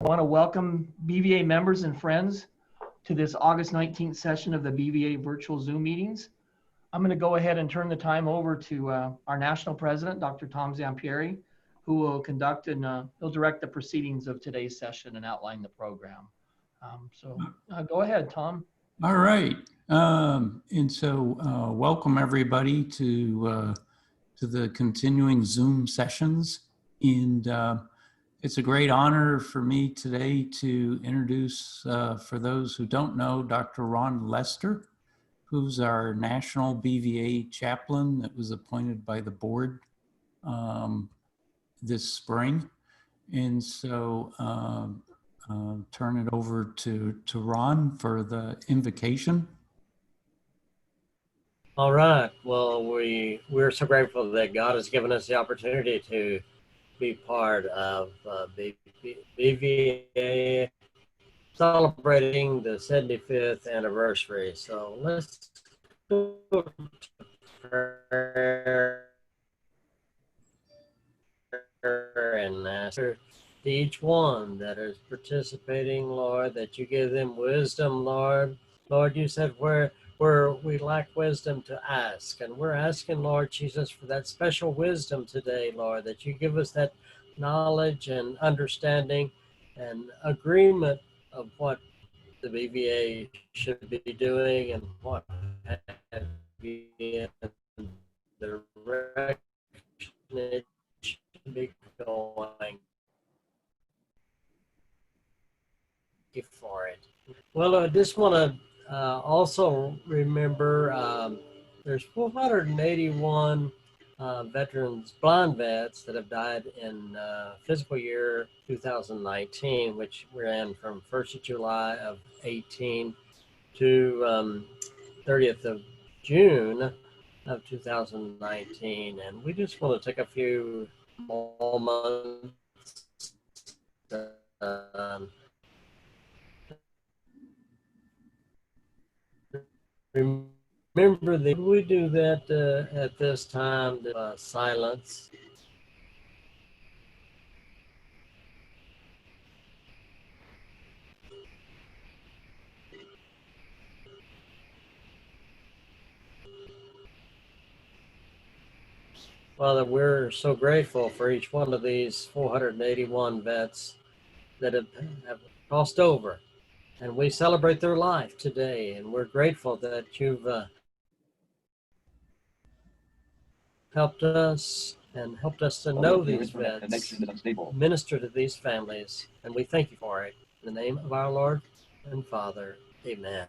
I want to welcome BVA members and friends to this August 19th session of the BVA virtual Zoom meetings. I'm going to go ahead and turn the time over to our national president, Dr. Tom Zampieri, who will conduct and he'll direct the proceedings of today's session and outline the program. Go ahead, Tom. All right. Welcome everybody to the continuing Zoom sessions. And it's a great honor for me today to introduce, for those who don't know, Dr. Ron Lester, who's our national BVA chaplain that was appointed by the board this spring. And so turn it over to Ron for the invocation. All right. Well, we're so grateful that God has given us the opportunity to be part of BVA celebrating the 75th anniversary. So let's go to prayer and ask each one that is participating, Lord, that you give them wisdom, Lord. Lord, you said where we lack wisdom to ask. And we're asking, Lord Jesus, for that special wisdom today, Lord, that you give us that knowledge and understanding and agreement of what the BVA should be doing and what have you in the direction it should be going. For it. Well, I just want to also remember there's 481 veterans, blind vets that have died in fiscal year 2019, which ran from 1st of July of 18 to 30th of June of 2019. And we just want to take a few moments remember that we do that at this time, silence. Father, we're so grateful for each one of these 481 vets that have crossed over. And we celebrate their life today, and we're grateful that you've helped us to know these vets, minister to these families, and we thank you for it. In the name of our Lord and Father, amen.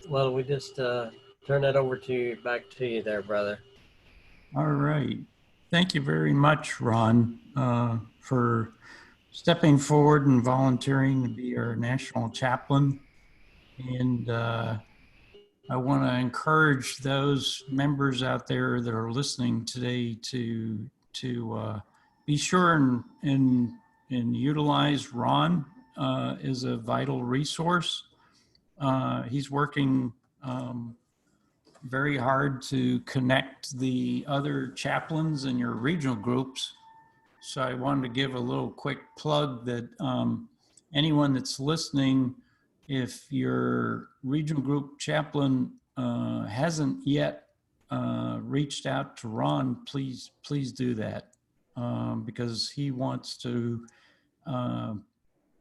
Well, we just turn that over to you, back to you there, brother. All right. Thank you very much, Ron, for stepping forward and volunteering to be our national chaplain. And I want to encourage those members out there that are listening today to be sure and utilize Ron as a vital resource. He's working very hard to connect the other chaplains in your regional groups. So I wanted to give a little quick plug that anyone that's listening, if your regional group chaplain hasn't yet reached out to Ron, please do that because he wants to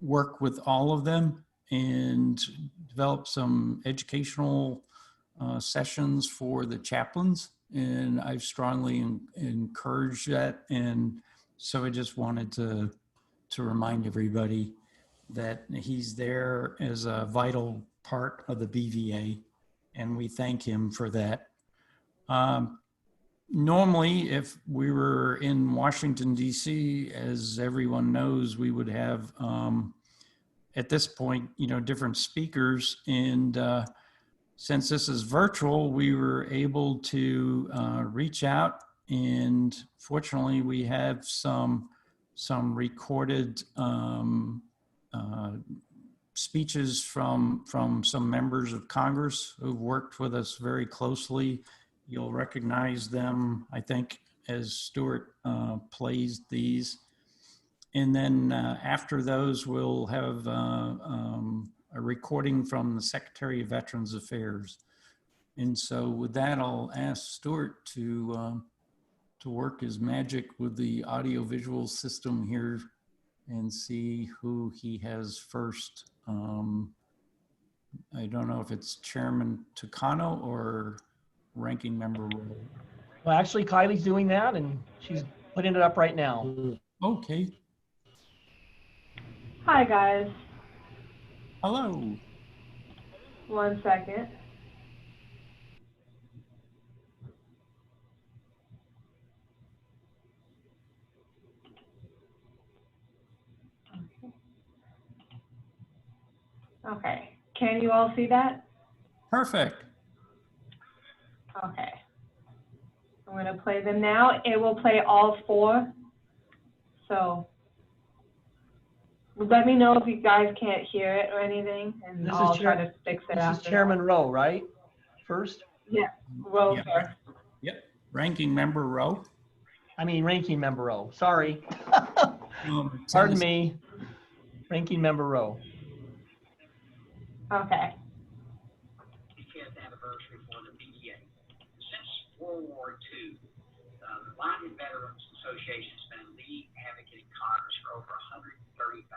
work with all of them and develop some educational sessions for the chaplains. And I've strongly encouraged that. And so I just wanted to remind everybody that he's there as a vital part of the BVA, and we thank him for that. Normally, if we were in Washington, D.C., as everyone knows, we would have, at this point, different speakers. And since this is virtual, we were able to reach out. And fortunately, we have some recorded speeches from some members of Congress who've worked with us very closely. You'll recognize them, I think, as Stuart plays these. And then after those, we'll have a recording from the Secretary of Veterans Affairs. And so with that, I'll ask Stuart to work his magic with the audio-visual system here and see who he has first. I don't know if it's Chairman Tucano or Ranking Member Rowe. Well, actually, Kylie's doing that, and she's putting it up right now. Okay. Hi, guys. Hello. 1 second. Okay. Can you all see that? Perfect. Okay. I'm going to play them now. It will play all four. So let me know if you guys can't hear it or anything, and This is I'll try to fix it This after is Chairman Rowe, right? First? Yeah, Rowe Yep. first. Yep. Ranking Member Rowe. I mean, Ranking Member Rowe. Sorry. Tennessee. Pardon me. Ranking Member Rowe. Okay. 55th anniversary for the BVA. Since World War II, the Blinded Veterans Association has been a lead advocate in Congress for over 130,000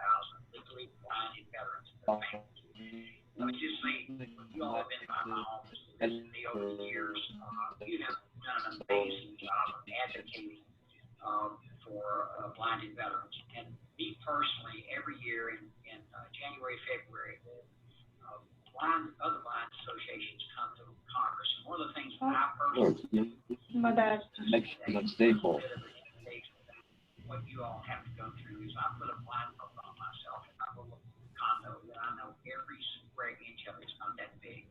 legally blinded veterans and their families. Let me just say, you all have been by my office to visit me over the years. You have done an amazing job of advocating for blinded veterans. And me personally, every year in January, February, other blind associations come to Congress. And one of the things that I personally do My bad. what you all have to go through is I put a blindfold on myself in my little condo that I know every square inch of it's not that big.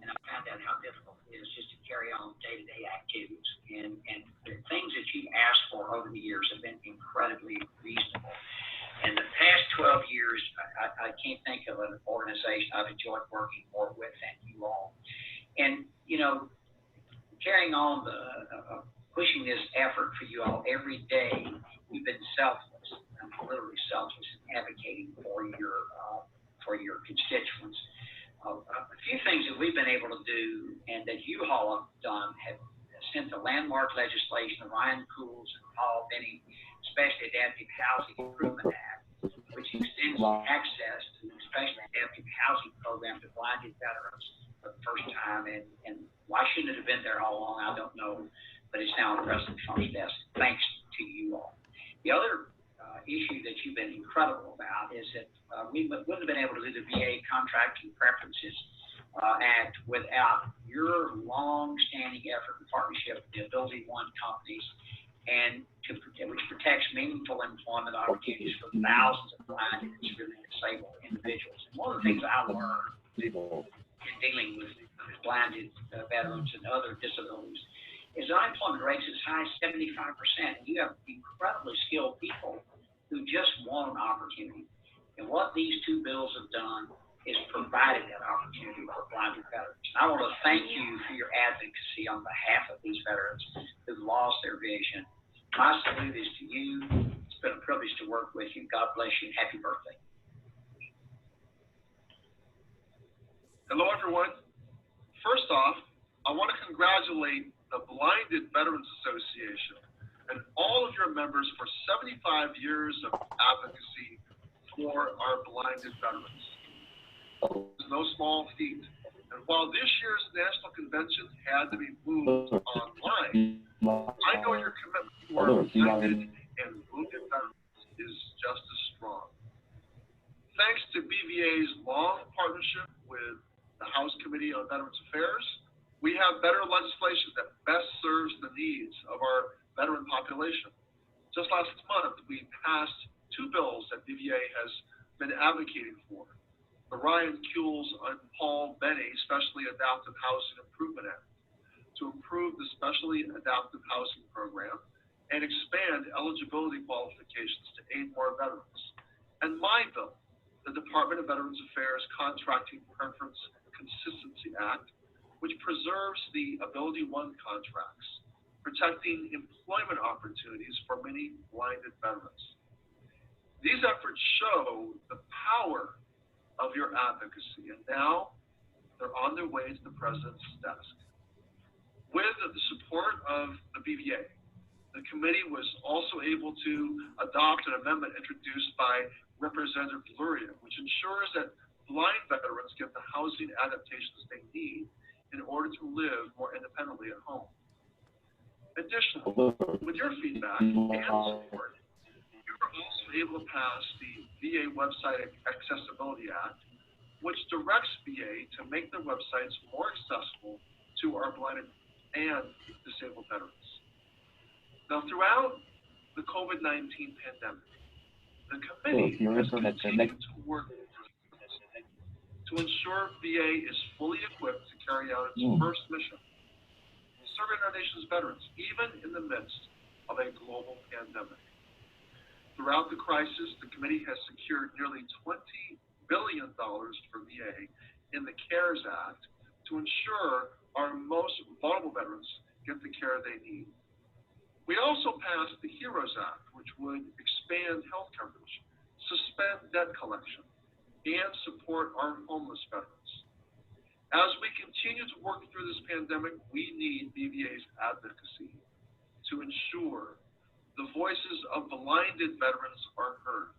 And I found out how difficult it is just to carry on day-to-day activities. And the things that you asked for over the years have been incredibly reasonable. In the past 12 years, I can't think of an organization I've enjoyed working more with than you all. And, you know, carrying on pushing this effort for you all every day, you've been selfless, literally selfless, in advocating for your constituents. A few things that we've been able to do and that you all have done have sent the landmark legislation, the Ryan Cools and Paul Benning Specially Adaptive Housing Improvement Act, which extends access to the Specially Adaptive Housing Program to blinded veterans for the first time. And why shouldn't it have been there all along? I don't know, but it's now on President Trump's desk, thanks to you all. The other issue that you've been incredible about is that we wouldn't have been able to do the VA Contract and Preferences Act without your long-standing effort and partnership with the Ability One companies, and which protects meaningful employment opportunities for thousands of blind and severely disabled individuals. And one of the things I learned in dealing with blinded veterans and other disabilities is unemployment rates as high as 75%. And you have incredibly skilled people who just want an opportunity. And what these two bills have done is provided that opportunity for blinded veterans. I want to thank you for your advocacy on behalf of these veterans who've lost their vision. My salute is to you. It's been a privilege to work with you. God bless you. Happy birthday. Hello, everyone. First off, I want to congratulate the Blinded Veterans Association and all of your members for 75 years of advocacy for our blinded veterans. It's no small feat. And while this year's national convention had to be moved online, I know your commitment to our blinded and wounded veterans is just as strong. Thanks to BVA's long partnership with the House Committee on Veterans Affairs, we have better legislation that best serves the needs of our veteran population. Just last month, we passed two bills that BVA has been advocating for. The Ryan Cools and Paul Benning Specially Adaptive Housing Improvement Act to improve the Specially Adaptive Housing Program and expand eligibility qualifications to aid more veterans. And my bill, the Department of Veterans Affairs Contracting Preference Consistency Act, which preserves the Ability One contracts, protecting employment opportunities for many blinded veterans. These efforts show the power of your advocacy, and now they're on their way to the President's desk. With the support of the BVA, the committee was also able to adopt an amendment introduced by Representative Luria, which ensures that blind veterans get the housing adaptations they need in order to live more independently at home. Additionally, with your feedback and support, you were also able to pass the VA Website Accessibility Act, which directs VA to make their websites more accessible to our blind and disabled veterans. Now, throughout the COVID-19 pandemic, the committee has continued to work to ensure VA is fully equipped to carry out its first mission, serving our nation's veterans, even in the midst of a global pandemic. Throughout the crisis, the committee has secured nearly $20 billion for VA in the CARES Act to ensure our most vulnerable veterans get the care they need. We also passed the HEROES Act, which would expand health coverage, suspend debt collection, and support our homeless veterans. As we continue to work through this pandemic, we need BVA's advocacy to ensure the voices of blinded veterans are heard.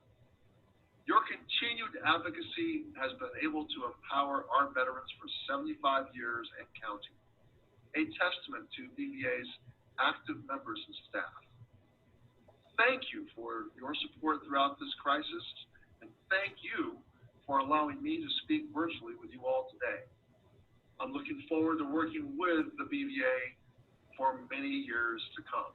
Your continued advocacy has been able to empower our veterans for 75 years and counting, a testament to BVA's active members and staff. Thank you for your support throughout this crisis, and thank you for allowing me to speak virtually with you all today. I'm looking forward to working with the BVA for many years to come.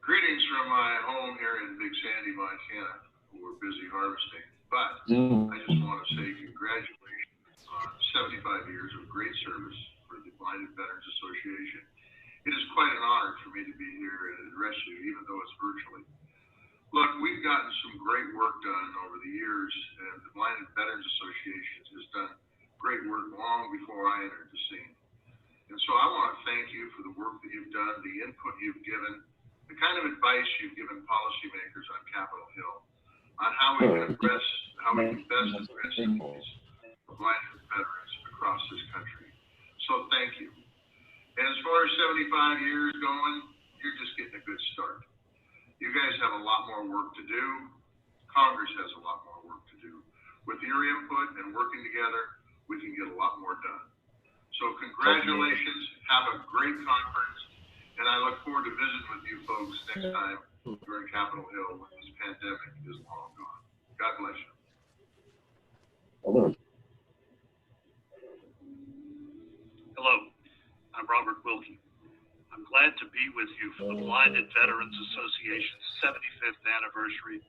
Greetings from my home here in Big Sandy, Montana. We're busy harvesting, but I just want to say congratulations on 75 years of great service for the Blinded Veterans Association. It is quite an honor for me to be here and address you, even though it's virtually. Look, we've gotten some great work done over the years, and the Blinded Veterans Association has done great work long before I entered the scene. And so I want to thank you for the work that you've done, the input you've given, the kind of advice you've given policymakers on Capitol Hill on how we can best address the needs of blinded veterans across this country. So thank you. And as far as 75 years going, you're just getting a good start. You guys have a lot more work to do. Congress has a lot more work to do. With your input and working together, we can get a lot more done. So congratulations. Have a great conference. And I look forward to visiting with you folks next time during Capitol Hill when this pandemic is long gone. God bless you. Hello, I'm Robert Wilkie. I'm glad to be with you for the Blinded Veterans Association's 75th anniversary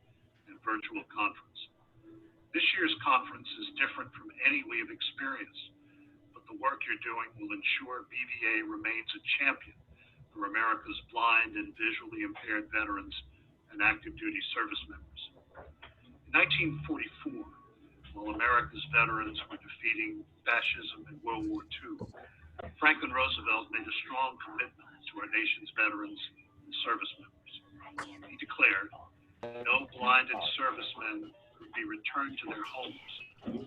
and virtual conference. This year's conference is different from any we have experienced, but the work you're doing will ensure BVA remains a champion for America's blind and visually impaired veterans and active duty service members. In 1944, while America's veterans were defeating fascism in World War II, Franklin Roosevelt made a strong commitment to our nation's veterans and service members. He declared, no blinded servicemen would be returned to their homes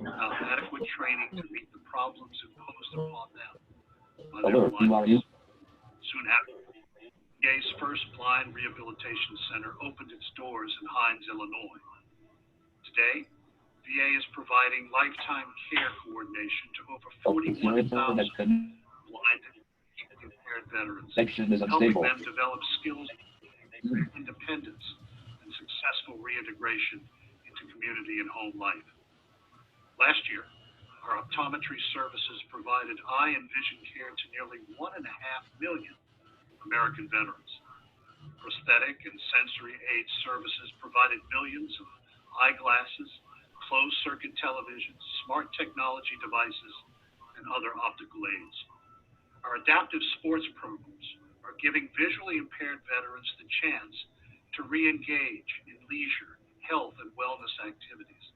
without adequate training to meet the problems imposed upon them by their blindness. Soon after, VA's first blind rehabilitation center opened its doors in Hines, Illinois. Today, VA is providing lifetime care coordination to over 41,000 blinded and impaired veterans, helping them develop skills, independence, and successful reintegration into community and home life. Last year, our optometry services provided eye and vision care to nearly 1.5 million American veterans. Prosthetic and sensory aid services provided millions of eyeglasses, closed-circuit televisions, smart technology devices, and other optical aids. Our adaptive sports programs are giving visually impaired veterans the chance to re-engage in leisure, health, and wellness activities.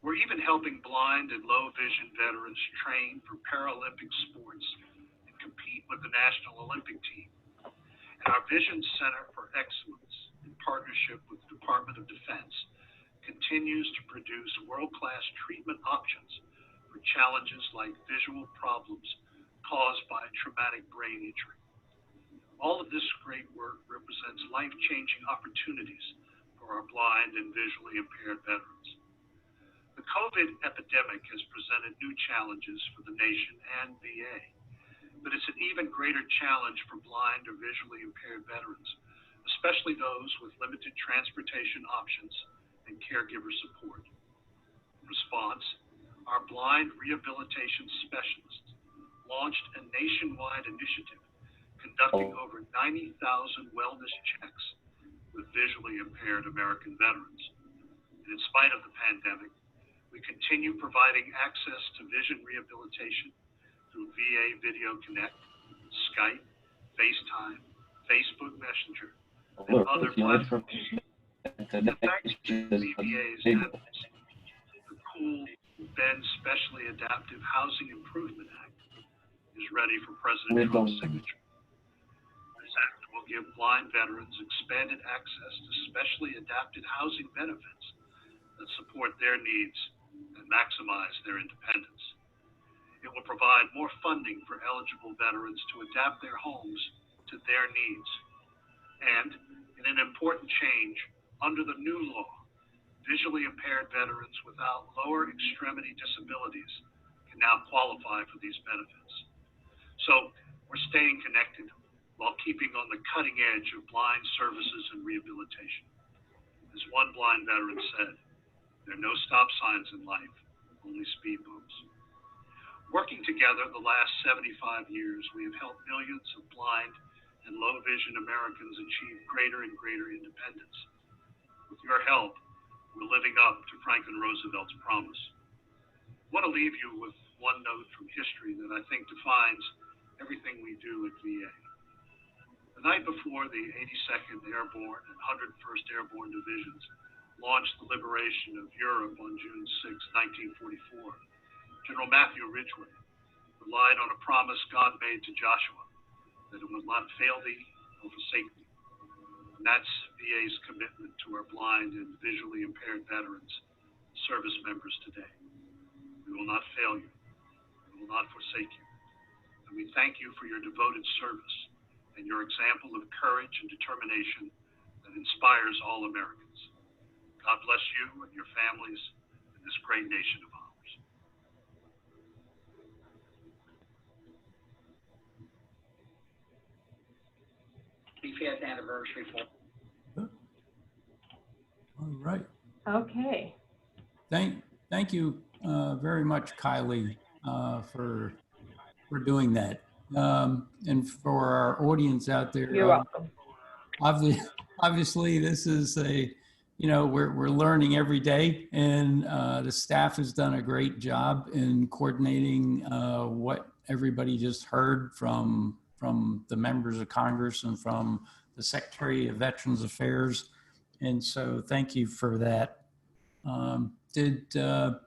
We're even helping blind and low vision veterans train for Paralympic sports and compete with the National Olympic team. And our Vision Center for Excellence, in partnership with the Department of Defense, continues to produce world-class treatment options for challenges like visual problems caused by traumatic brain injury. All of this great work represents life-changing opportunities for our blind and visually impaired veterans. The COVID epidemic has presented new challenges for the nation and VA, but it's an even greater challenge for blind or visually impaired veterans, especially those with limited transportation options and caregiver support. In response, our blind rehabilitation specialists launched a nationwide initiative conducting over 90,000 wellness checks with visually impaired American veterans. And in spite of the pandemic, we continue providing access to vision rehabilitation through VA Video Connect, Skype, FaceTime, Facebook Messenger, and other platforms. Thanks to BVA's efforts, the Cool Ben Specially Adaptive Housing Improvement Act is ready for President Trump's signature. This act will give blind veterans expanded access to specially adapted housing benefits that support their needs and maximize their independence. It will provide more funding for eligible veterans to adapt their homes to their needs. And in an important change, under the new law, visually impaired veterans without lower extremity disabilities can now qualify for these benefits. So we're staying connected while keeping on the cutting edge of blind services and rehabilitation. As one blind veteran said, there are no stop signs in life, only speed bumps. Working together the last 75 years, we have helped millions of blind and low vision Americans achieve greater and greater independence. With your help, we're living up to Franklin Roosevelt's promise. I want to leave you with one note from history that I think defines everything we do at VA. The night before the 82nd Airborne and 101st Airborne Divisions launched the liberation of Europe on June 6, 1944, General Matthew Ridgway relied on a promise God made to Joshua that it will not fail thee or forsake thee. And that's VA's commitment to our blind and visually impaired veterans, service members today. We will not fail you. We will not forsake you. And we thank you for your devoted service and your example of courage and determination that inspires all Americans. God bless you and your families in this great nation of ours. Fifth anniversary for. All right. Okay. Thank you very much, Kylie, for doing that. And for our audience out there, You're welcome. obviously this is we're learning every day, and the staff has done a great job in coordinating what everybody just heard from the members of Congress and from the Secretary of Veterans Affairs. And so thank you for that. Did the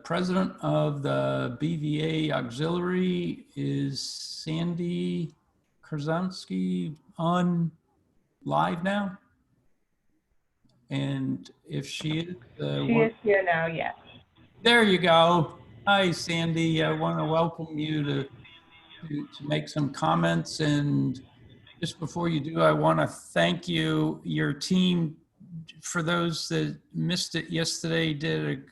president of the BVA Auxiliary, is Sandy Karpansky on live now? And if she is, She is here now, yes. there you go. Hi, Sandy. I want to welcome you to make some comments. And just before you do, I want to thank you. Your team, for those that missed it yesterday, did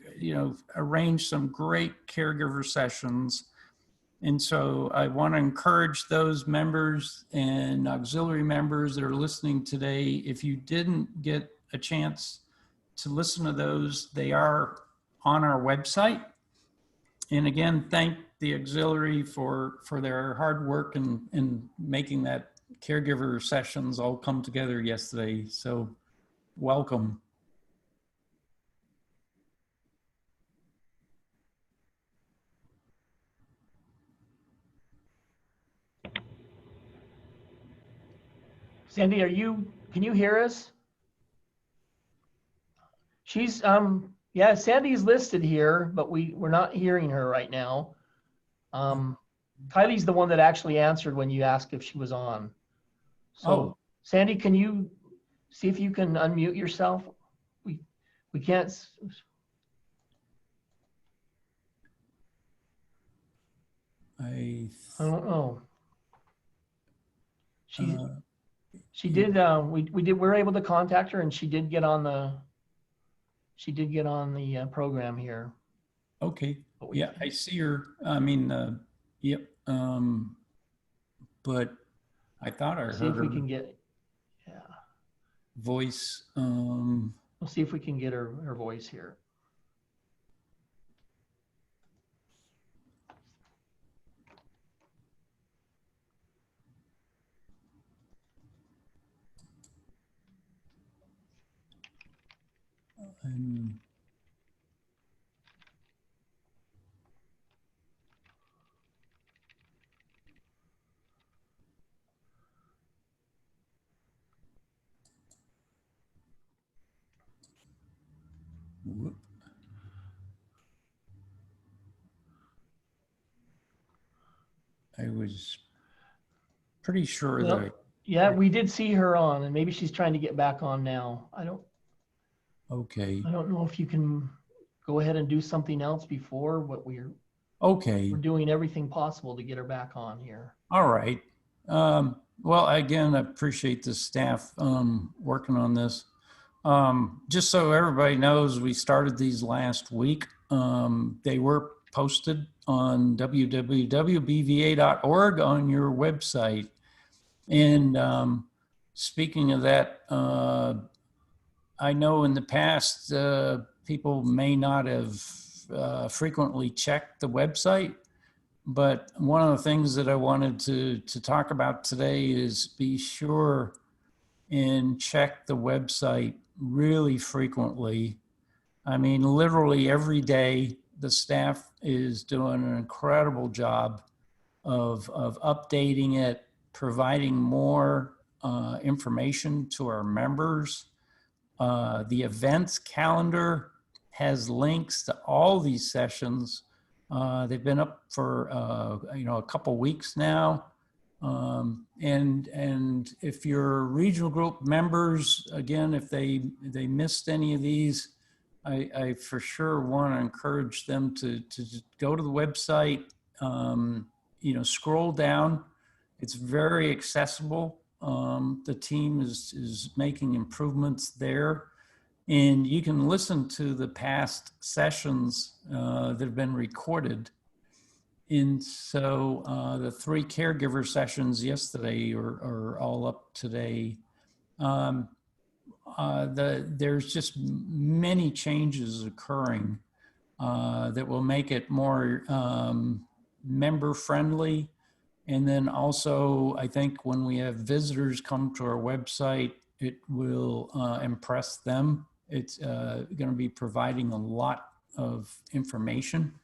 arrange some great caregiver sessions. And so I want to encourage those members and auxiliary members that are listening today, if you didn't get a chance to listen to those, they are on our website. And again, thank the auxiliary for their hard work in making that caregiver sessions all come together yesterday. So welcome. Sandy, can you hear us? She's, yeah, Sandy's listed here, but we're not hearing her right now. Kylie's the one that actually answered when you asked if she was on. So Oh. Sandy, can you see if you can unmute yourself? We can't. I don't know. She you- did. We were able to contact her, and she did get on the. Program here. Okay. But we- Yeah, I see her. I mean, yep. But I thought I See heard if we her can get. Yeah. voice. We'll see if we can get her voice here. Whoop. I was pretty sure Well, that. yeah, we did see her on, and maybe she's trying to get back on now. Okay. I don't know if you can go ahead and do something else before what we're Okay. doing everything possible to get her back on here. All right. Well, again, I appreciate the staff working on this. Just so everybody knows, we started these last week. They were posted on www.bva.org on your website. And speaking of that, I know in the past, people may not have frequently checked the website. But one of the things that I wanted to talk about today is be sure and check the website really frequently. I mean, literally every day, the staff is doing an incredible job of updating it, providing more information to our members. The events calendar has links to all these sessions. They've been up for a couple weeks now, and if your regional group members, again, if they missed any of these, I for sure want to encourage them to go to the website. Scroll down. It's very accessible. The team is making improvements there. And you can listen to the past sessions that have been recorded. And so the 3 caregiver sessions yesterday are all up today. There's just many changes occurring that will make it more member friendly. And then also, I think when we have visitors come to our website, it will impress them. It's going to be providing a lot of information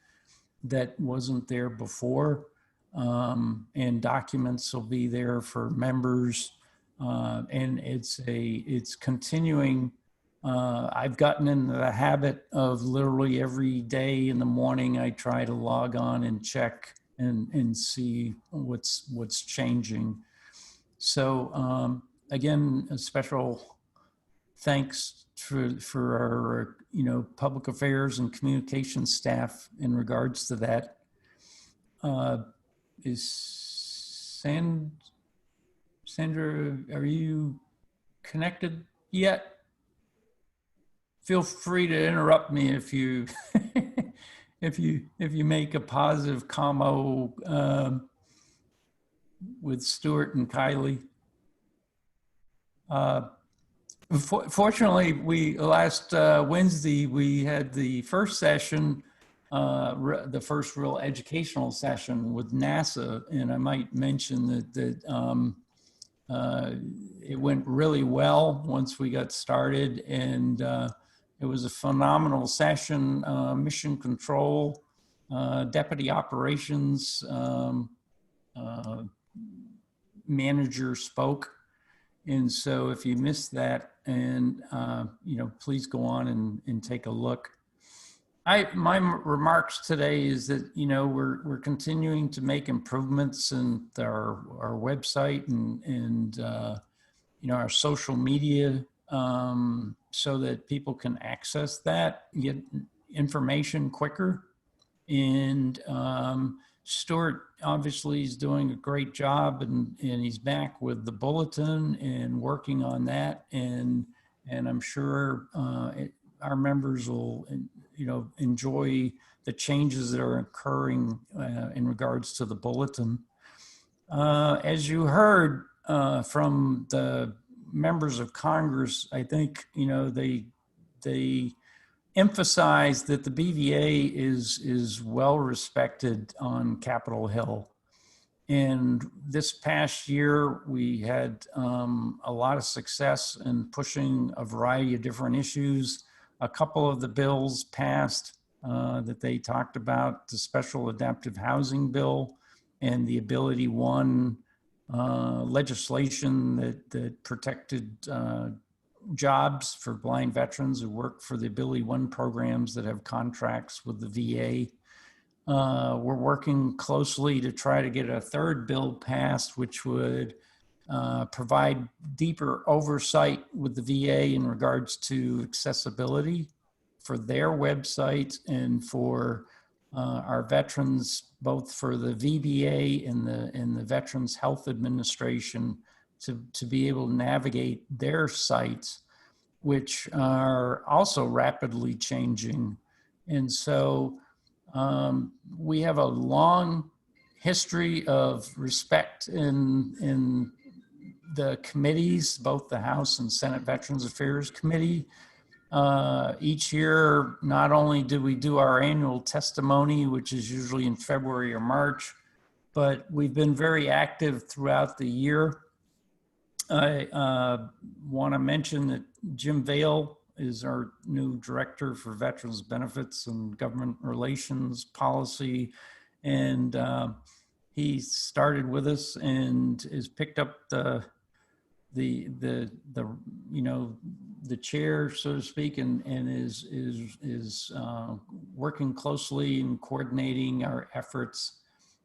that wasn't there before. And documents will be there for members. And it's continuing. I've gotten into the habit of literally every day in the morning, I try to log on and check and see what's changing. So again, a special thanks for our public affairs and communication staff in regards to that. Is Sandra, are you connected yet? Feel free to interrupt me if you if you make a positive commo with Stuart and Kylie. Fortunately, last Wednesday, we had the first session, the first real educational session with NASA. And I might mention that it went really well once we got started. And it was a phenomenal session. Mission Control, Deputy Operations Manager spoke. And so if you missed that, and please go on and take a look. My remarks today is that, you know, we're continuing to make improvements in our website and you know, our social media, so that people can access that, get information quicker. And Stuart obviously is doing a great job, and he's back with the bulletin and working on that. And I'm sure our members will, you know, enjoy the changes that are occurring in regards to the bulletin. As you heard from the members of Congress, I think, you know, they emphasize that the BVA is well respected on Capitol Hill. And this past year, we had a lot of success in pushing a variety of different issues. A couple of the bills passed that they talked about, the Special Adaptive Housing Bill and the Ability One legislation that protected jobs for blind veterans who work for the Ability One programs that have contracts with the VA. We're working closely to try to get a third bill passed, which would provide deeper oversight with the VA in regards to accessibility for their websites and for our veterans, both for the VBA and the Veterans Health Administration, to be able to navigate their sites, which are also rapidly changing. And so we have a long history of respect in the committees, both the House and Senate Veterans Affairs Committee. Each year, not only do we do our annual testimony, which is usually in February or March, but we've been very active throughout the year. I want to mention that Jim Vail is our new director for Veterans Benefits and Government Relations Policy. And he started with us and has picked up the you know, the chair, so to speak, and is working closely and coordinating our efforts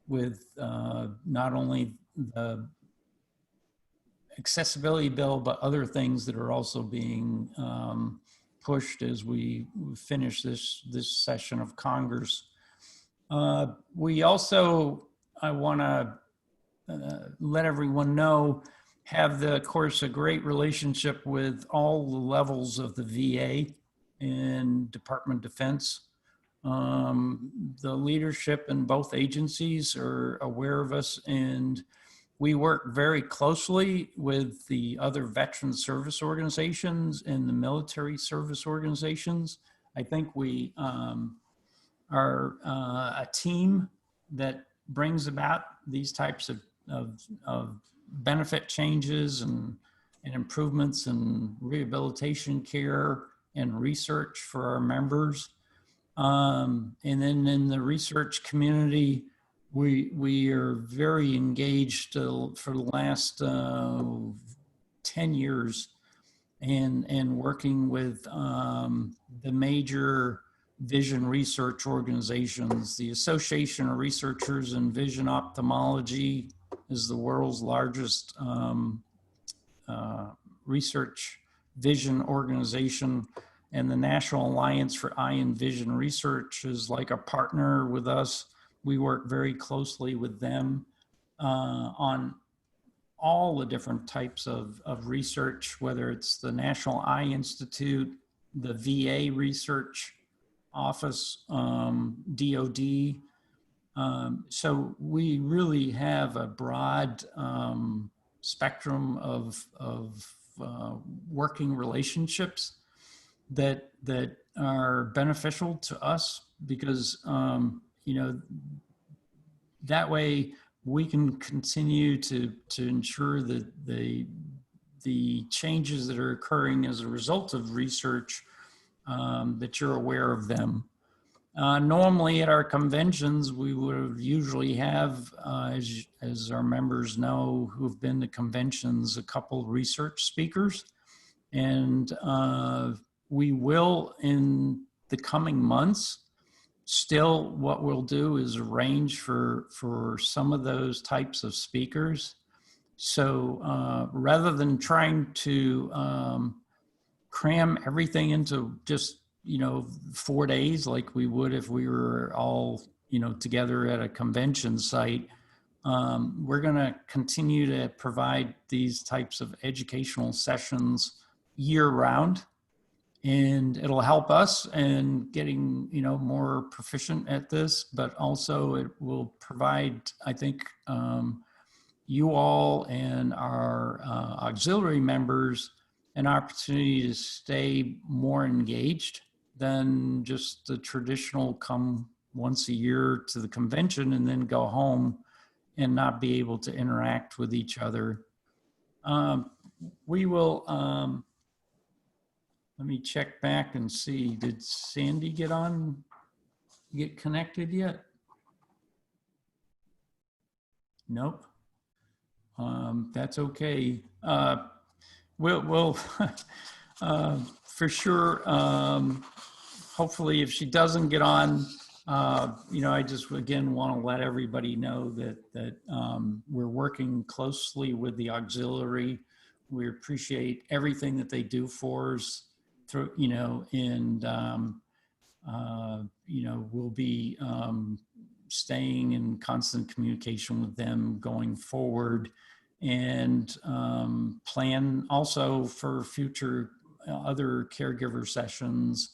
with not only the accessibility bill, but other things that are also being pushed as we finish this session of Congress. We also, I want to let everyone know, have of course, a great relationship with all the levels of the VA and Department of Defense. The leadership in both agencies are aware of us, and we work very closely with the other veteran service organizations and the military service organizations. I think we are a team that brings about these types of benefit changes and improvements in rehabilitation care and research for our members. And then in the research community, we are very engaged for the last 10 years and working with the major vision research organizations. The Association of Researchers in Vision Ophthalmology is the world's largest research vision organization, and the National Alliance for Eye and Vision Research is like a partner with us. We work very closely with them on all the different types of research, whether it's the National Eye Institute, the VA Research Office, DOD. So we really have a broad spectrum of working relationships that are beneficial to us, because you know, that way we can continue to ensure that the changes that are occurring as a result of research, that you're aware of them. Normally at our conventions, we would usually have, as our members know who've been to conventions, a couple research speakers. And we will, in the coming months, still, what we'll do is arrange for some of those types of speakers. So rather than trying to cram everything into just, 4 days like we would if we were all, together at a convention site, we're going to continue to provide these types of educational sessions year round. And it'll help us in getting, more proficient at this, but also it will provide, I think, you all and our auxiliary members an opportunity to stay more engaged than just the traditional come once a year to the convention and then go home and not be able to interact with each other. We will, let me check back and see, did Sandy get connected yet? Nope. That's okay. We'll for sure, hopefully if she doesn't get on, I just again want to let everybody know that we're working closely with the auxiliary. We appreciate everything that they do for us through, and we'll be staying in constant communication with them going forward, and plan also for future other caregiver sessions,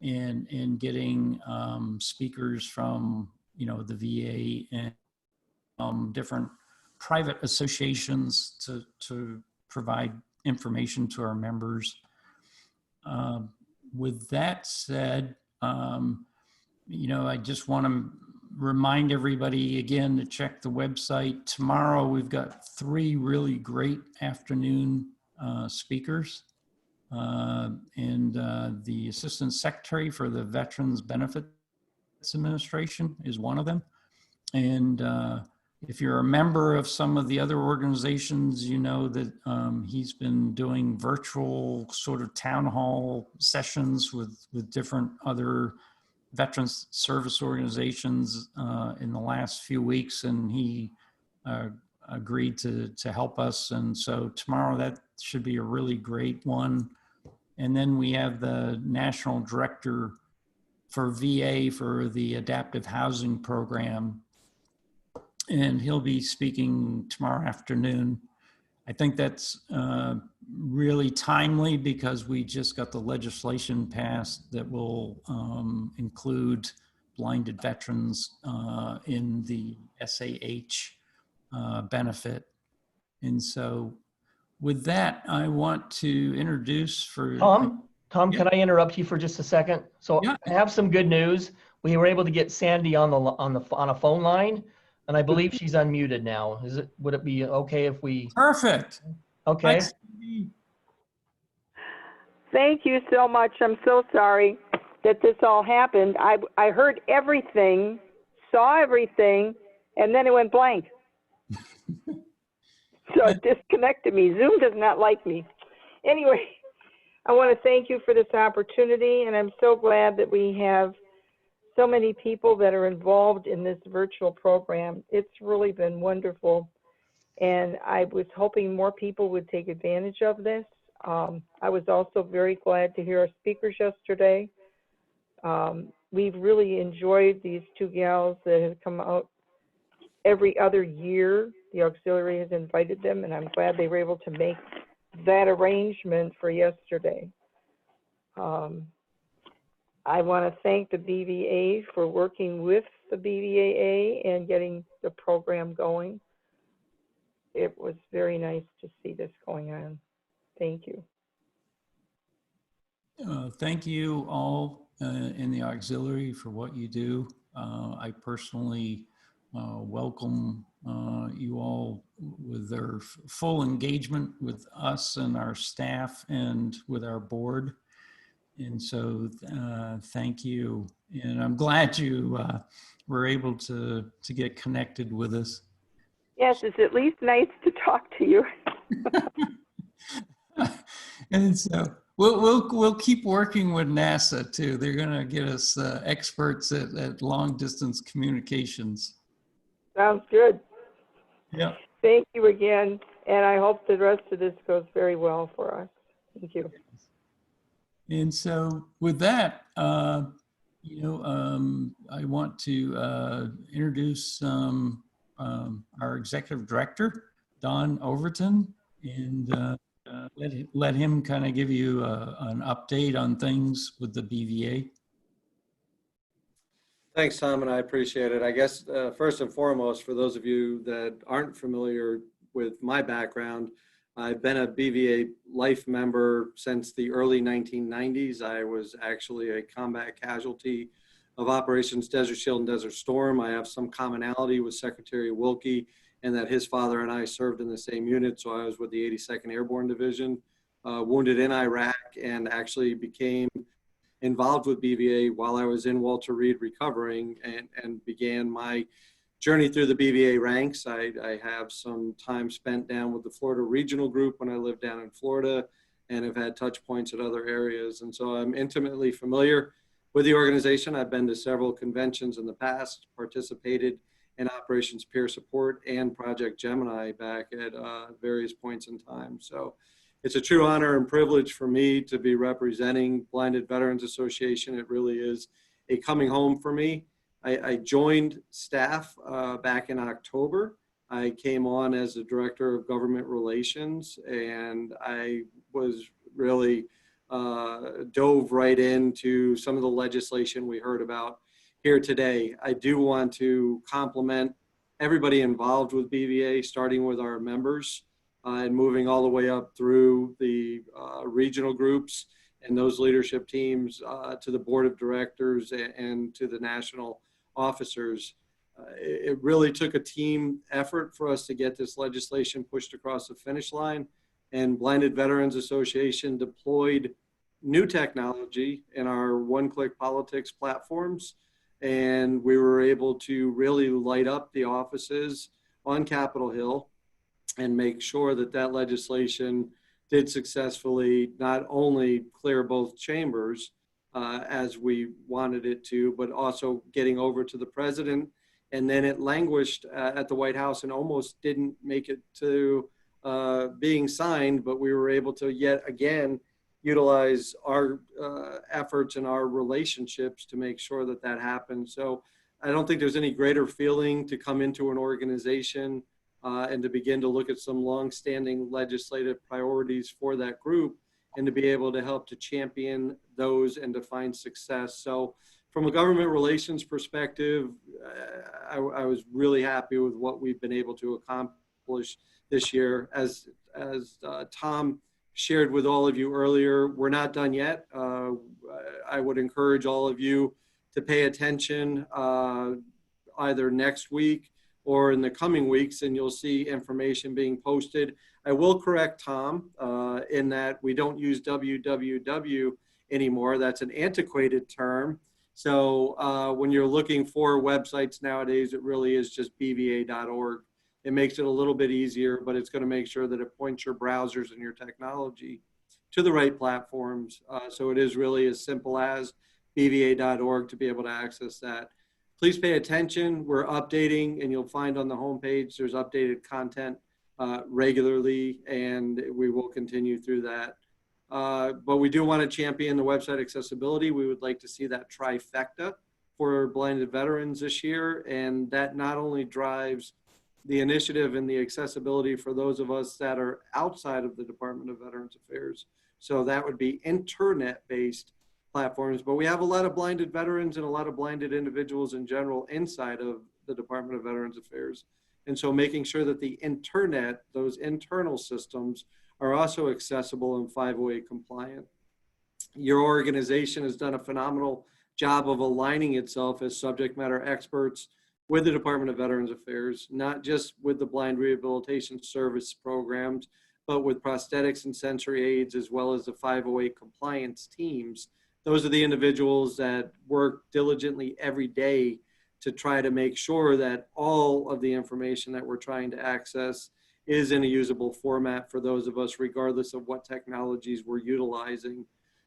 and getting speakers from the VA and different private associations to provide information to our members. With that said, I just want to remind everybody again to check the website. Tomorrow we've got 3 really great afternoon speakers, and the Assistant Secretary for the Veterans Benefits Administration is one of them. And if you're a member of some of the other organizations, you know that he's been doing virtual sort of town hall sessions with different other veterans service organizations in the last few weeks, and he agreed to help us. And so tomorrow that should be a really great one. And then we have the National Director for VA for the Adaptive Housing Program, and he'll be speaking tomorrow afternoon. I think that's really timely because we just got the legislation passed that will include blinded veterans in the SAH benefit. And so with that, I want to introduce for Tom, yeah. Can I interrupt you for just a second? So Yeah. I have some good news. We were able to get Sandy on a phone line, and I believe she's unmuted now. Would it be okay if we? Perfect. Okay. Thank you so much. I'm so sorry that this all happened. I heard everything, saw everything, and then it went blank. So it disconnected me. Zoom does not like me. Anyway, I want to thank you for this opportunity, and I'm so glad that we have so many people that are involved in this virtual program. It's really been wonderful, and I was hoping more people would take advantage of this. I was also very glad to hear our speakers yesterday. We've really enjoyed these 2 gals that have come out every other year. The auxiliary has invited them, and I'm glad they were able to make that arrangement for yesterday. I want to thank the BVA for working with the BVAA and getting the program going. It was very nice to see this going on. Thank you. Thank you all in the auxiliary for what you do. I personally welcome you all with their full engagement with us and our staff and with our board. And so thank you. And I'm glad you were able to get connected with us. Yes, it's at least nice to talk to you. And so We'll keep working with NASA too. They're going to get us experts at long distance communications. Sounds good. Yeah. Thank you again, and I hope the rest of this goes very well for us. Thank you. And so with that, I want to introduce our executive director, Don Overton, and let him kind of give you an update on things with the BVA. Thanks, Tom, and I appreciate it. I guess first and foremost, for those of you that aren't familiar with my background, I've been a BVA life member since the early 1990s. I was actually a combat casualty of Operations Desert Shield and Desert Storm. I have some commonality with Secretary Wilkie in that his father and I served in the same unit. So I was with the 82nd Airborne Division, wounded in Iraq, and actually became involved with BVA while I was in Walter Reed recovering, and began my journey through the BVA ranks. I have some time spent down with the Florida Regional Group when I lived down in Florida, and have had touch points at other areas. And so I'm intimately familiar with the organization. I've been to several conventions in the past, participated in Operations Peer Support and Project Gemini back at various points in time. So it's a true honor and privilege for me to be representing Blinded Veterans Association. It really is a coming home for me. I joined staff back in October. I came on as the Director of Government Relations, and I was really dove right into some of the legislation we heard about here today. I do want to compliment everybody involved with BVA, starting with our members and moving all the way up through the regional groups and those leadership teams to the board of directors and to the national officers. It really took a team effort for us to get this legislation pushed across the finish line, and Blinded Veterans Association deployed new technology in our one-click politics platforms, and we were able to really light up the offices on Capitol Hill and make sure that that legislation did successfully not only clear both chambers as we wanted it to, but also getting over to the president. And then it languished at the White House and almost didn't make it to being signed, but we were able to yet again utilize our efforts and our relationships to make sure that that happened. So I don't think there's any greater feeling to come into an organization and to begin to look at some long-standing legislative priorities for that group, and to be able to help to champion those and to find success. So from a government relations perspective, I was really happy with what we've been able to accomplish this year. As Tom shared with all of you earlier, we're not done yet. I would encourage all of you to pay attention either next week or in the coming weeks, and you'll see information being posted. I will correct Tom in that we don't use www anymore. That's an antiquated term. So when you're looking for websites nowadays, it really is just bva.org. It makes it a little bit easier, but it's going to make sure that it points your browsers and your technology to the right platforms. So it is really as simple as bva.org to be able to access that. Please pay attention. We're updating, and you'll find on the homepage there's updated content regularly, and we will continue through that. But we do want to champion the website accessibility. We would like to see that trifecta for blinded veterans this year, and that not only drives the initiative and the accessibility for those of us that are outside of the Department of Veterans Affairs. So that would be internet-based platforms, but we have a lot of blinded veterans and a lot of blinded individuals in general inside of the Department of Veterans Affairs. And so making sure that the internet, those internal systems, are also accessible and 508 compliant. Your organization has done a phenomenal job of aligning itself as subject matter experts with the Department of Veterans Affairs, not just with the blind rehabilitation service programs, but with prosthetics and sensory aids, as well as the 508 compliance teams. Those are the individuals that work diligently every day to try to make sure that all of the information that we're trying to access is in a usable format for those of us, regardless of what technologies we're utilizing.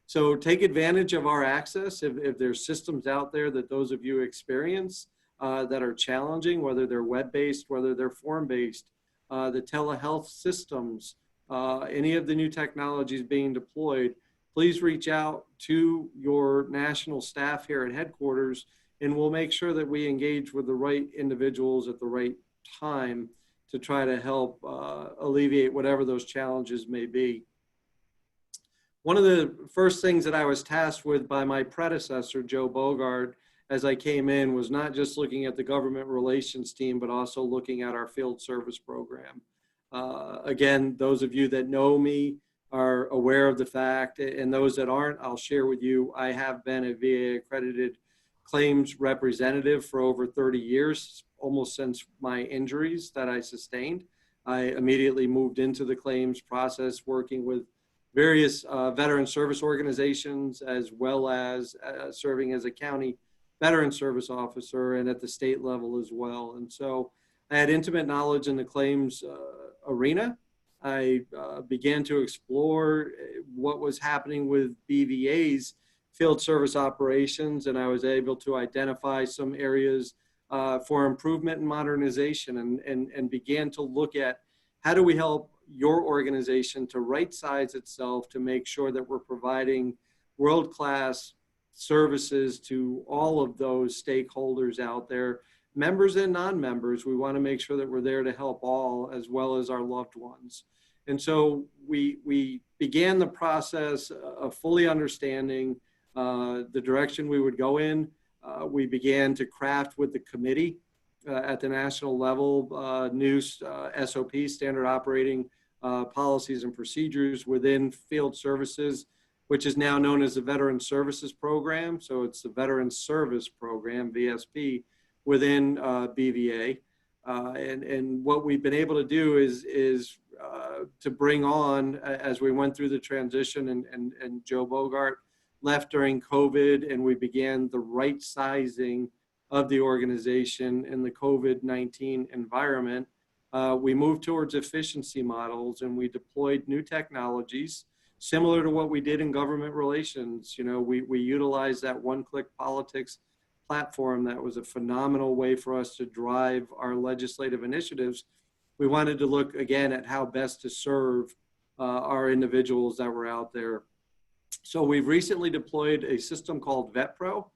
So take advantage of our access. If there's systems out there that those of you experience that are challenging, whether they're web-based, whether they're form-based, the telehealth systems, any of the new technologies being deployed, please reach out to your national staff here at headquarters, and we'll make sure that we engage with the right individuals at the right time to try to help alleviate whatever those challenges may be. One of the first things that I was tasked with by my predecessor, Joe Bogart, as I came in, was not just looking at the government relations team, but also looking at our field service program. Again, those of you that know me are aware of the fact, and those that aren't, I'll share with you, I have been a VA accredited claims representative for over 30 years, almost since my injuries that I sustained. I immediately moved into the claims process, working with various veteran service organizations, as well as serving as a county veteran service officer and at the state level as well. And so I had intimate knowledge in the claims arena. I began to explore what was happening with BVA's field service operations, and I was able to identify some areas for improvement and modernization, and began to look at how do we help your organization to right-size itself to make sure that we're providing world-class services to all of those stakeholders out there, members and non-members. We want to make sure that we're there to help all, as well as our loved ones. And so we began the process of fully understanding the direction we would go in. We began to craft with the committee at the national level new SOPs, standard operating policies and procedures within field services, which is now known as the Veteran Services Program. So it's the Veteran Service Program, VSP, within BVA. And what we've been able to do is to bring on, as we went through the transition, and Joe Bogart left during COVID, and we began the right sizing of the organization in the COVID-19 environment, we moved towards efficiency models, and we deployed new technologies similar to what we did in government relations. You know, we utilized that one-click politics platform that was a phenomenal way for us to drive our legislative initiatives. We wanted to look again at how best to serve our individuals that were out there. So we've recently deployed a system called VetPro.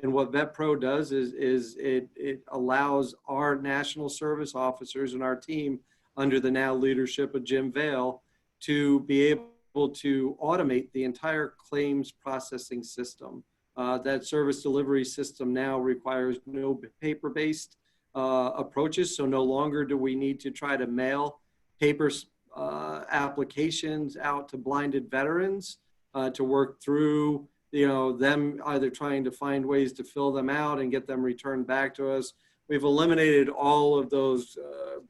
And what VetPro does is it allows our national service officers and our team, under the now leadership of Jim Vale, to be able to automate the entire claims processing system. That service delivery system now requires no paper-based approaches. So no longer do we need to try to mail paper applications out to blinded veterans to work through, you know, them either trying to find ways to fill them out and get them returned back to us. We've eliminated all of those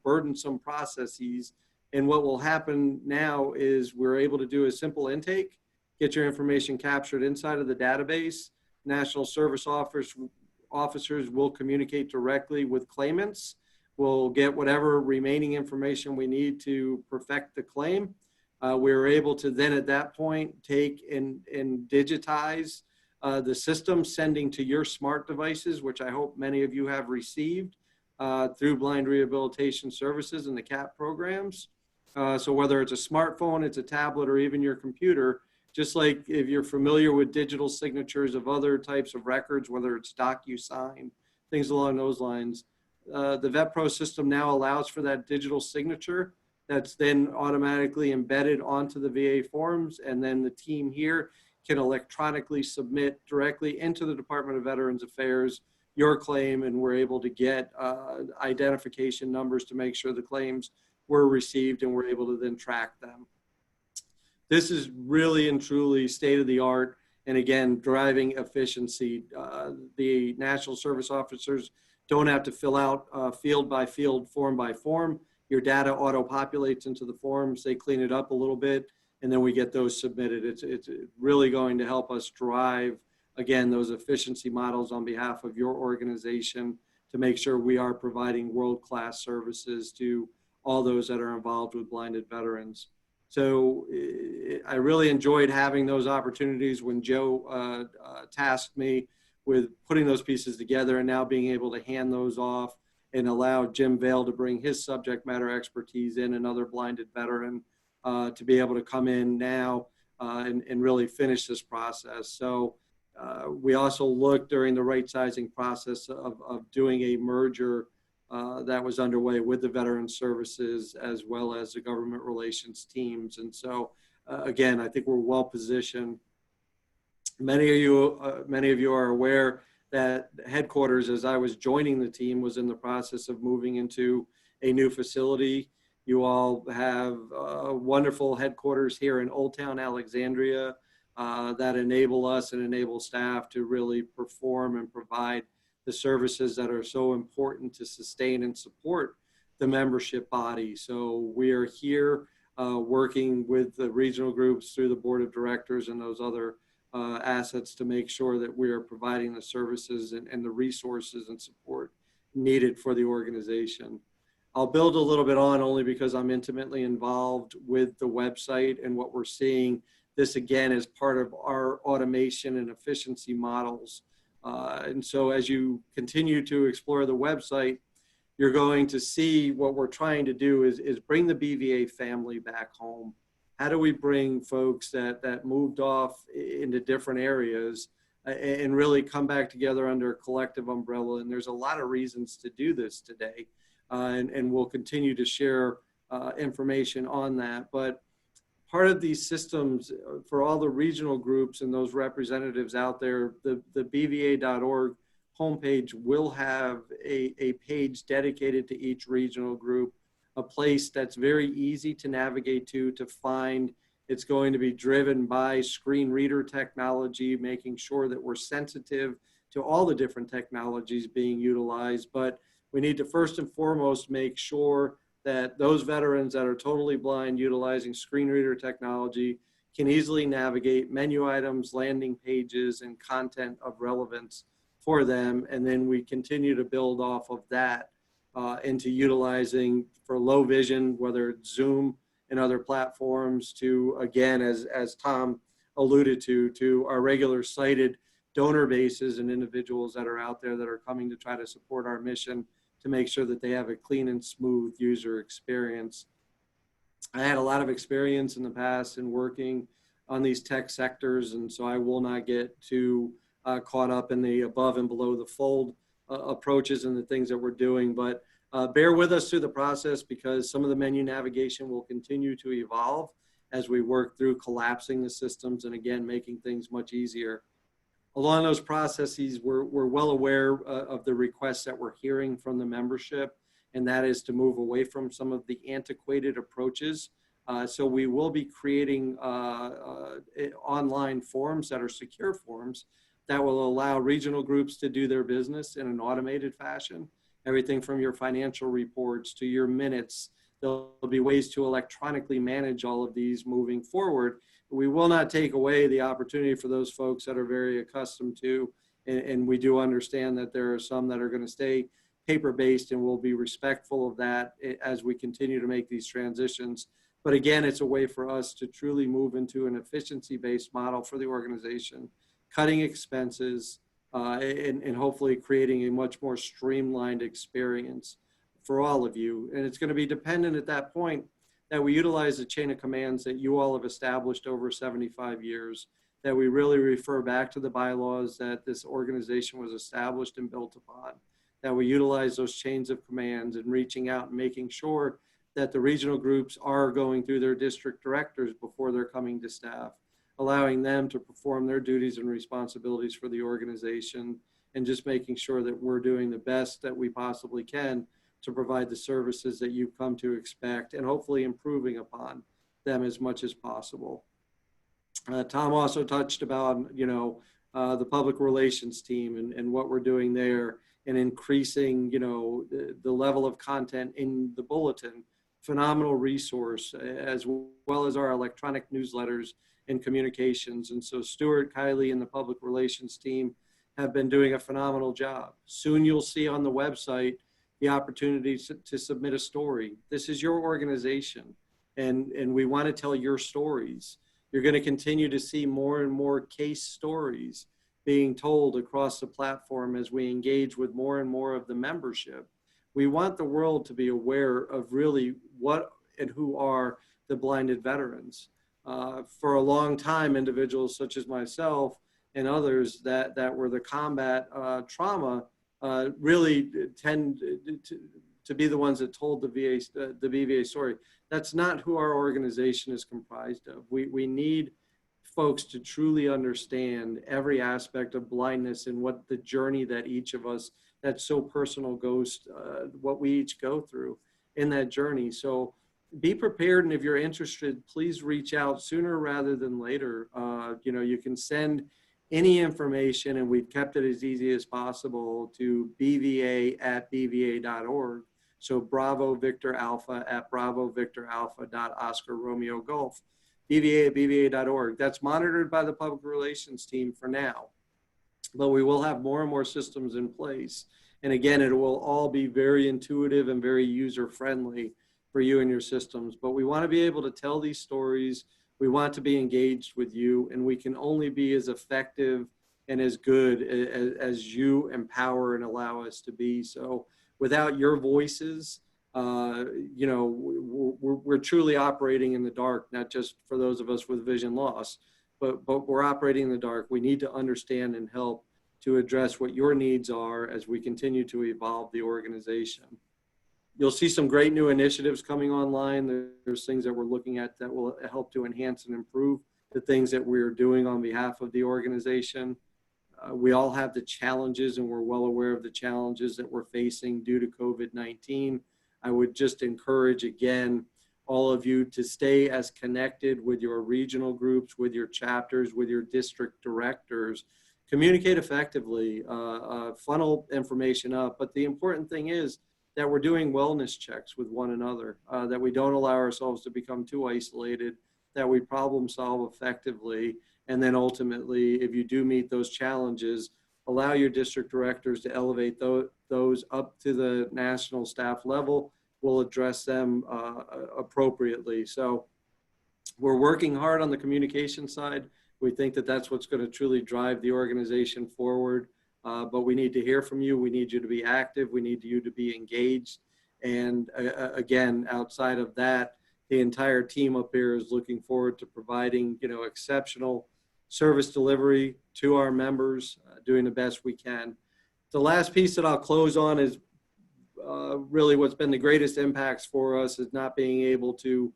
burdensome processes. And what will happen now is we're able to do a simple intake, get your information captured inside of the database. National service officers will communicate directly with claimants. We'll get whatever remaining information we need to perfect the claim. We're able to then at that point take and digitize the system, sending to your smart devices, which I hope many of you have received through Blind Rehabilitation Services and the CAP programs. So whether it's a smartphone, it's a tablet, or even your computer, just like if you're familiar with digital signatures of other types of records, whether it's DocuSign, things along those lines, the VetPro system now allows for that digital signature that's then automatically embedded onto the VA forms, and then the team here can electronically submit directly into the Department of Veterans Affairs your claim, and we're able to get identification numbers to make sure the claims were received, and we're able to then track them. This is really and truly state of the art, and again, driving efficiency. The National Service Officers don't have to fill out field by field, form by form. Your data auto-populates into the forms. They clean it up a little bit, and then we get those submitted. It's really going to help us drive, again, those efficiency models on behalf of your organization to make sure we are providing world-class services to all those that are involved with blinded veterans. So I really enjoyed having those opportunities when Joe tasked me with putting those pieces together, and now being able to hand those off and allow Jim Vail to bring his subject matter expertise in, another blinded veteran, to be able to come in now and really finish this process. So we also looked during the right sizing process of doing a merger that was underway with the Veteran Services as well as the government relations teams. And so again, I think we're well positioned. Many of you are aware that headquarters, as I was joining the team, was in the process of moving into a new facility. You all have wonderful headquarters here in Old Town Alexandria that enable us and enable staff to really perform and provide the services that are so important to sustain and support the membership body. So we are here working with the regional groups through the board of directors and those other assets to make sure that we are providing the services and the resources and support needed for the organization. I'll build a little bit on, only because I'm intimately involved with the website and what we're seeing. This again is part of our automation and efficiency models. And so as you continue to explore the website, you're going to see what we're trying to do is bring the BVA family back home. How do we bring folks that moved off into different areas and really come back together under a collective umbrella? And there's a lot of reasons to do this today. And we'll continue to share information on that. But part of these systems for all the regional groups and those representatives out there, the BVA.org homepage will have a page dedicated to each regional group, a place that's very easy to navigate to find. It's going to be driven by screen reader technology, making sure that we're sensitive to all the different technologies being utilized. But we need to first and foremost make sure that those veterans that are totally blind utilizing screen reader technology can easily navigate menu items, landing pages, and content of relevance for them. And then we continue to build off of that into utilizing for low vision, whether it's Zoom and other platforms, to, again, as Tom alluded to our regular sighted donor bases and individuals that are out there that are coming to try to support our mission to make sure that they have a clean and smooth user experience. I had a lot of experience in the past in working on these tech sectors, and so I will not get too caught up in the above and below the fold approaches and the things that we're doing. But bear with us through the process, because some of the menu navigation will continue to evolve as we work through collapsing the systems and, again, making things much easier. Along those processes, we're well aware of the requests that we're hearing from the membership, and that is to move away from some of the antiquated approaches. So we will be creating online forms that are secure forms that will allow regional groups to do their business in an automated fashion. Everything from your financial reports to your minutes. There'll be ways to electronically manage all of these moving forward. We will not take away the opportunity for those folks that are very accustomed to, and we do understand that there are some that are going to stay paper-based, and we'll be respectful of that as we continue to make these transitions. But again, it's a way for us to truly move into an efficiency-based model for the organization, cutting expenses, and hopefully creating a much more streamlined experience for all of you. And it's going to be dependent at that point that we utilize the chain of commands that you all have established over 75 years, that we really refer back to the bylaws that this organization was established and built upon, that we utilize those chains of commands and reaching out and making sure that the regional groups are going through their district directors before they're coming to staff, allowing them to perform their duties and responsibilities for the organization, and just making sure that we're doing the best that we possibly can to provide the services that you've come to expect, and hopefully improving upon them as much as possible. Tom also touched about, the public relations team and what we're doing there, and increasing, the level of content in the bulletin. Phenomenal resource, as well as our electronic newsletters and communications. And so Stuart, Kylie, and the public relations team have been doing a phenomenal job. Soon you'll see on the website the opportunity to submit a story. This is your organization, and we want to tell your stories. You're going to continue to see more and more case stories being told across the platform as we engage with more and more of the membership. We want the world to be aware of really what and who are the blinded veterans. For a long time, individuals such as myself and others that were the combat trauma really tend to be the ones that told the BVA story. That's not who our organization is comprised of. We need folks to truly understand every aspect of blindness and what the journey that each of us, that's so personal, goes, what we each go through in that journey. So be prepared, and if you're interested, please reach out sooner rather than later. You know, you can send any information, and we've kept it as easy as possible, to bva@bva.org. So Bravo Victor Alpha at Bravo Victor Alpha Oscar Romeo Golf, bva@bva.org. That's monitored by the public relations team for now, but we will have more and more systems in place. And again, it will all be very intuitive and very user friendly for you and your systems. But we want to be able to tell these stories. We want to be engaged with you, and we can only be as effective and as good as you empower and allow us to be. So without your voices, you know, we're truly operating in the dark, not just for those of us with vision loss, but we're operating in the dark. We need to understand and help to address what your needs are as we continue to evolve the organization. You'll see some great new initiatives coming online. There's things that we're looking at that will help to enhance and improve the things that we're doing on behalf of the organization. We all have the challenges, and we're well aware of the challenges that we're facing due to COVID-19. I would just encourage, again, all of you to stay as connected with your regional groups, with your chapters, with your district directors. Communicate effectively, funnel information up. But the important thing is that we're doing wellness checks with one another, that we don't allow ourselves to become too isolated, that we problem solve effectively. And then ultimately, if you do meet those challenges, allow your district directors to elevate those up to the national staff level. We'll address them appropriately. So we're working hard on the communication side. We think that that's what's going to truly drive the organization forward. But we need to hear from you. We need you to be active. We need you to be engaged. And again, outside of that, the entire team up here is looking forward to providing, you know, exceptional service delivery to our members, doing the best we can. The last piece that I'll close on is really what's been the greatest impacts for us is not being able to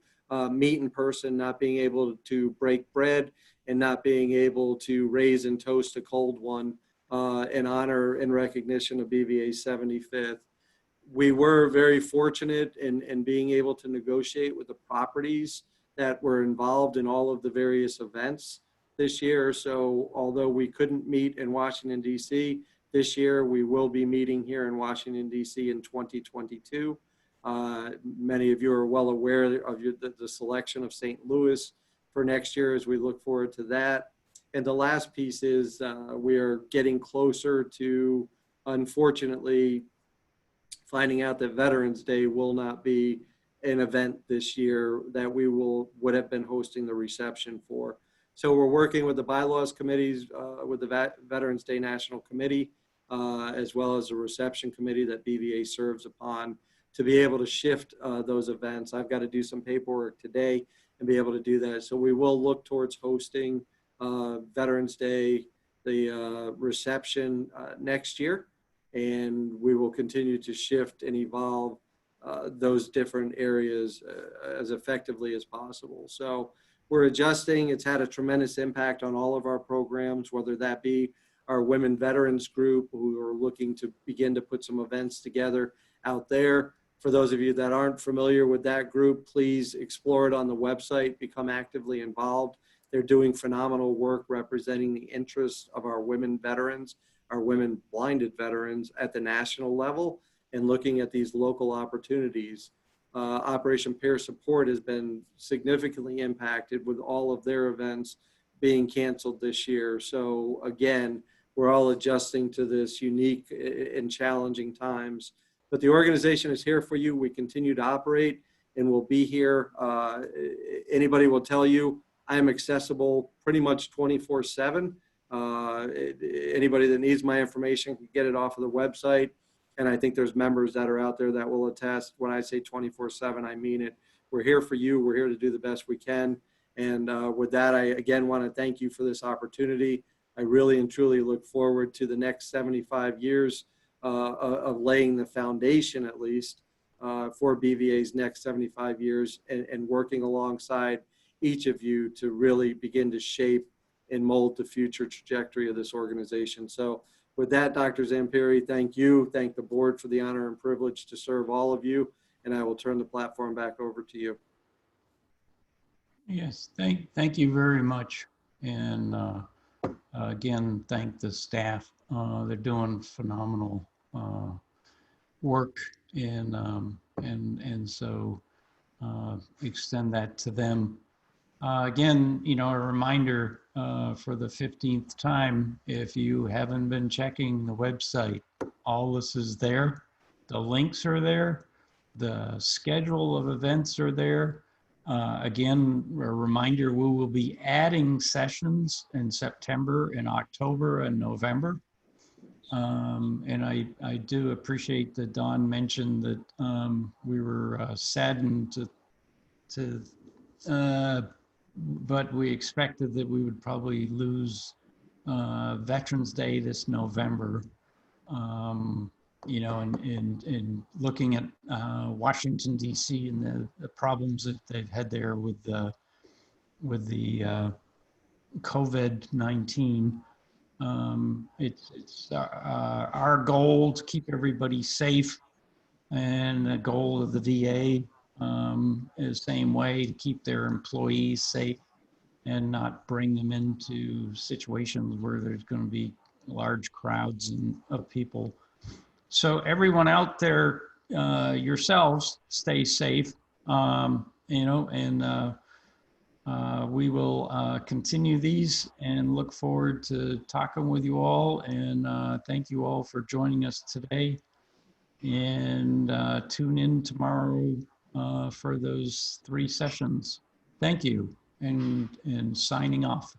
meet in person, not being able to break bread, and not being able to raise and toast a cold one in honor and recognition of BVA's 75th. We were very fortunate in being able to negotiate with the properties that were involved in all of the various events this year. So although we couldn't meet in Washington, D.C. this year, we will be meeting here in Washington, D.C. in 2022. Many of you are well aware of the selection of St. Louis for next year as we look forward to that. And the last piece is we are getting closer to, unfortunately, finding out that Veterans Day will not be an event this year that we would have been hosting the reception for. So we're working with the bylaws committees, with the Veterans Day National Committee, as well as the reception committee that BVA serves upon, to be able to shift those events. I've got to do some paperwork today and be able to do that. So we will look towards hosting Veterans Day, the reception next year, and we will continue to shift and evolve those different areas as effectively as possible. So we're adjusting. It's had a tremendous impact on all of our programs, whether that be our women veterans group, who are looking to begin to put some events together out there. For those of you that aren't familiar with that group, please explore it on the website, become actively involved. They're doing phenomenal work representing the interests of our women veterans, our women blinded veterans at the national level, and looking at these local opportunities. Operation Peer Support has been significantly impacted with all of their events being canceled this year. So again, we're all adjusting to this unique and challenging times. But the organization is here for you. We continue to operate and we'll be here. Anybody will tell you I am accessible pretty much 24/7. Anybody that needs my information can get it off of the website. And I think there's members that are out there that will attest. When I say 24/7, I mean it. We're here for you. We're here to do the best we can. And with that, I again want to thank you for this opportunity. I really and truly look forward to the next 75 years of laying the foundation, at least, for BVA's next 75 years and working alongside each of you to really begin to shape and mold the future trajectory of this organization. So with that, Dr. Zamperi, thank you. Thank the board for the honor and privilege to serve all of you. And I will turn the platform back over to you. Yes, thank you very much. And again, thank the staff. They're doing phenomenal work, and so extend that to them. Again, you know, a reminder for the 15th time, if you haven't been checking the website, all this is there. The links are there. The schedule of events are there. Again, a reminder, we will be adding sessions in September and October and November. And I do appreciate that Don mentioned that we were saddened but we expected that we would probably lose Veterans Day this November. You know, and looking at Washington, D.C. and the problems that they've had there with the COVID-19. It's our goal to keep everybody safe, and the goal of the VA is the same way, to keep their employees safe and not bring them into situations where there's going to be large crowds of people. So everyone out there, yourselves, stay safe, you know, and we will continue these and look forward to talking with you all. And thank you all for joining us today. And tune in tomorrow for those 3 sessions. Thank you, and signing off.